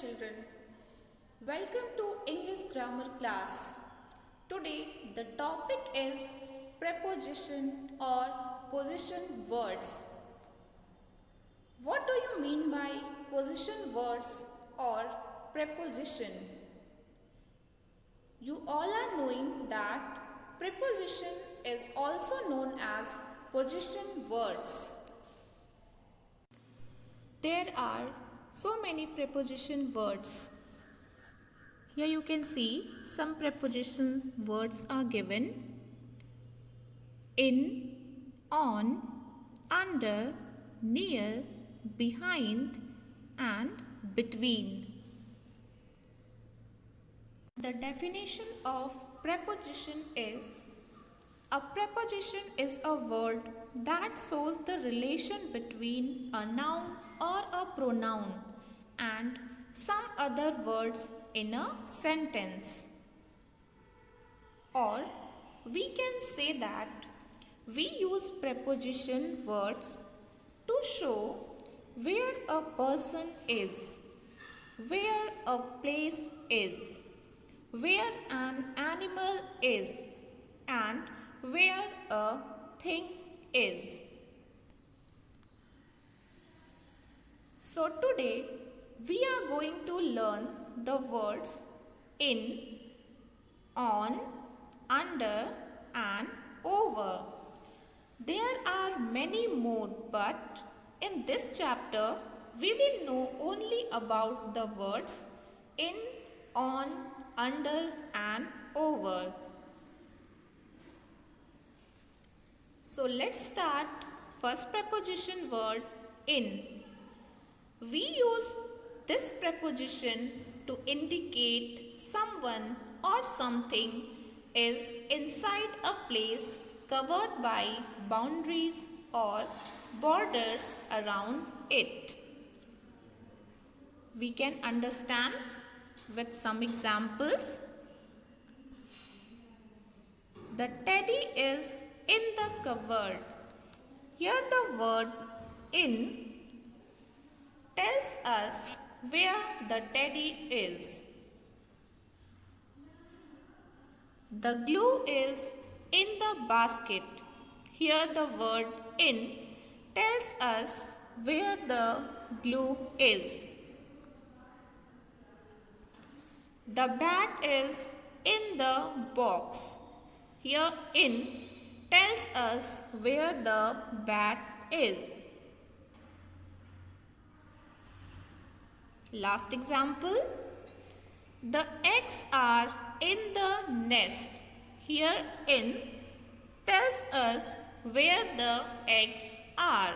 children, welcome to English grammar class. Today the topic is preposition or position words. What do you mean by position words or preposition? You all are knowing that preposition is also known as position words. There are so many preposition words. Here you can see some prepositions words are given. In, on, under, near, behind and between. The definition of preposition is: a preposition is a word that shows the relation between a noun or a pronoun and some other words in a sentence. Or we can say that we use preposition words to show where a person is, where a place is, where an animal is, and where a thing is. So today we are going to learn the words in, on, under and over. There are many more, but in this chapter we will know only about the words in, on, under and over. So let's start. First preposition word in. We use this preposition to indicate someone or something is inside a place covered by boundaries or borders around it. We can understand with some examples. The teddy is in the cupboard. Here the word in tells us where the teddy is. The glue is in the basket. Here the word in tells us where the glue is. The bat is in the box. Here in tells us where the bat is. Last example. The eggs are in the nest. Here in tells us where the eggs are.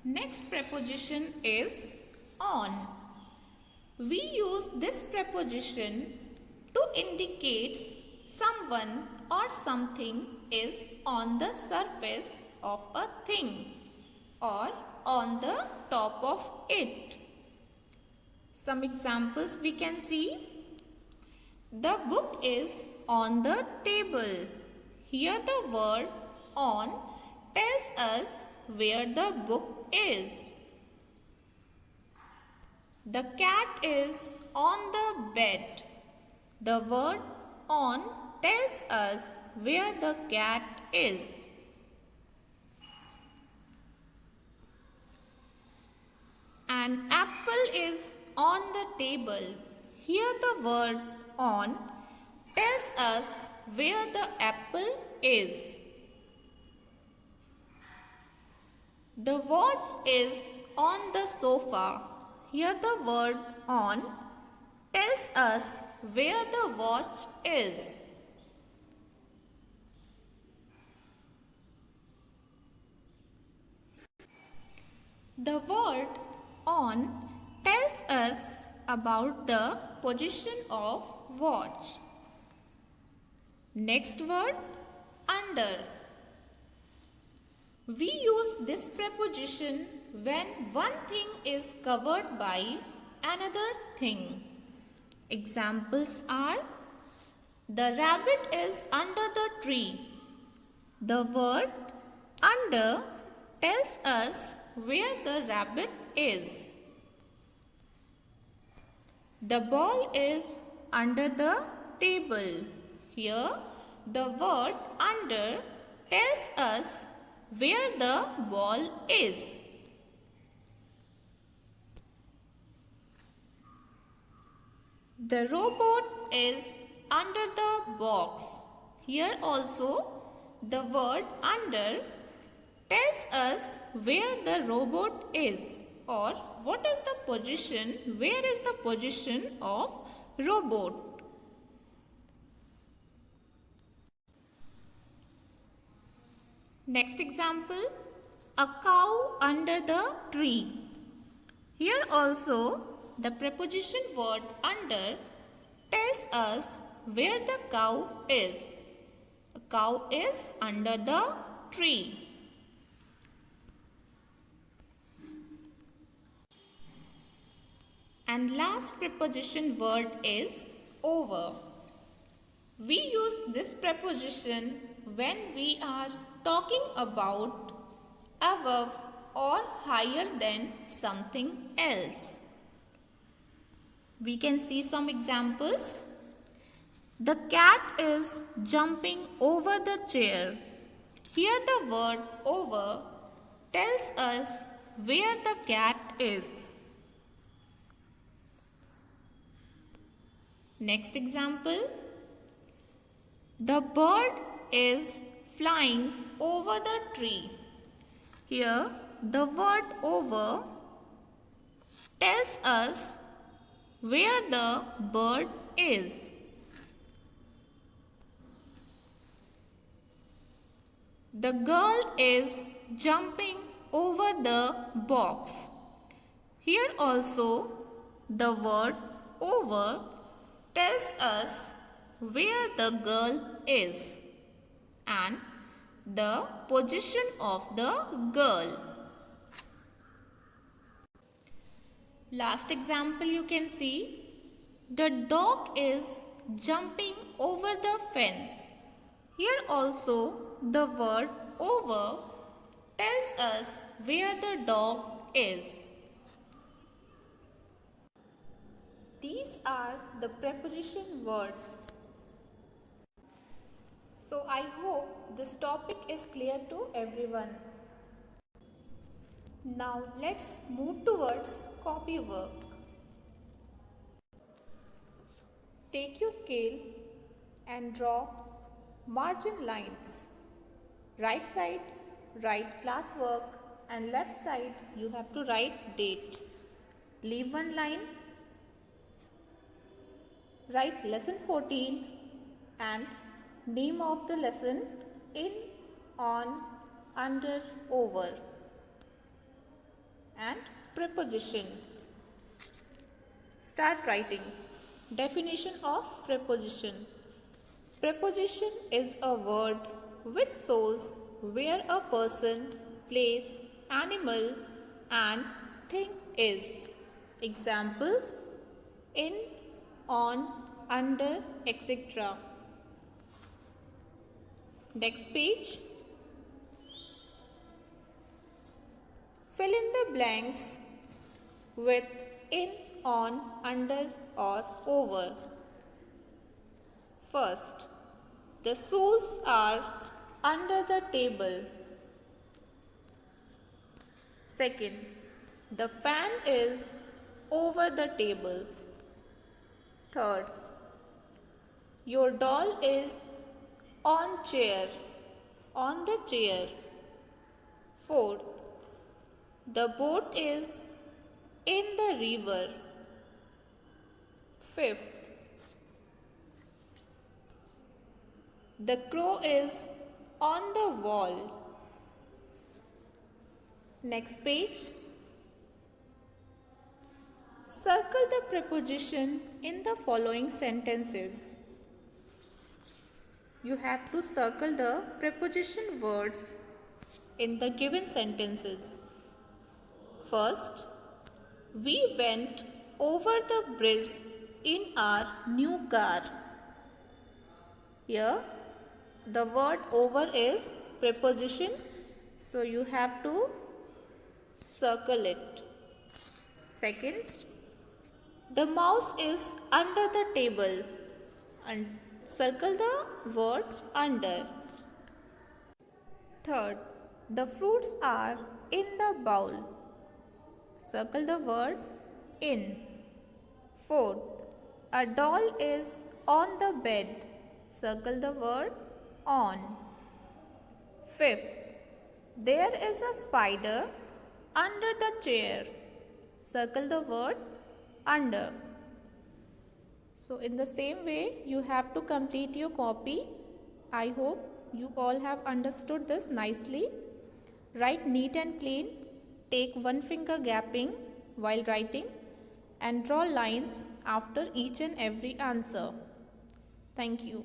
Next preposition is on. We use this preposition to indicate someone or something is on the surface of a thing or on the top of it. Some examples we can see. The book is on the table. Here the word on tells us where the book is. The cat is on the bed. The word on tells us where the cat is. An apple is on the table. Here the word on tells us where the apple is. The watch is on the sofa. Here the word on tells us where the watch is. The word on tells us about the position of watch. Next word under. We use this preposition when one thing is covered by another thing. Examples are: the rabbit is under the tree. The word under tells us where the rabbit is. The ball is under the table. Here, the word under tells us where the ball is. The robot is under the box. Here also, the word under tells us where the robot is, or what is the position, where is the position of robot. Next example, a cow under the tree. Here also the preposition word under tells us where the cow is. A cow is under the tree. And last preposition word is over. We use this preposition when we are talking about above or higher than something else. We can see some examples. The cat is jumping over the chair. Here the word over tells us where the cat is. Next example. The bird is flying over the tree. Here the word over tells us where the bird is. The girl is jumping over the box. Here also the word over tells us where the girl is and the position of the girl. Last example you can see. The dog is jumping over the fence. Here also the word over tells us where the dog is. These are the preposition words. So I hope this topic is clear to everyone. Now let's move towards copy work. Take your scale and draw margin lines. Right side, write classwork, and left side you have to write date. Leave one line. Write lesson 14 and name of the lesson in, on, under, over, and preposition. Start writing. Definition of preposition. Preposition is a word which shows where a person, place, animal and thing is. Example: in, on, under, etc. Next page. Fill in the blanks with in, on, under or over. First, the shoes are under the table. Second, the fan is over the table. Third, your doll is on the chair. Fourth, the boat is in the river. Fifth, the crow is on the wall. Next page. Circle the preposition in the following sentences. You have to circle the preposition words in the given sentences. First, we went over the bridge in our new car. Here, the word over is preposition, so you have to circle it. Second, the mouse is under the table and circle the word under. Third, the fruits are in the bowl. Circle the word in. Fourth, a doll is on the bed. Circle the word on. Fifth, there is a spider under the chair. Circle the word under. So in the same way, you have to complete your copy. I hope you all have understood this nicely. Write neat and clean. Take one finger gapping while writing and draw lines after each and every answer. Thank you.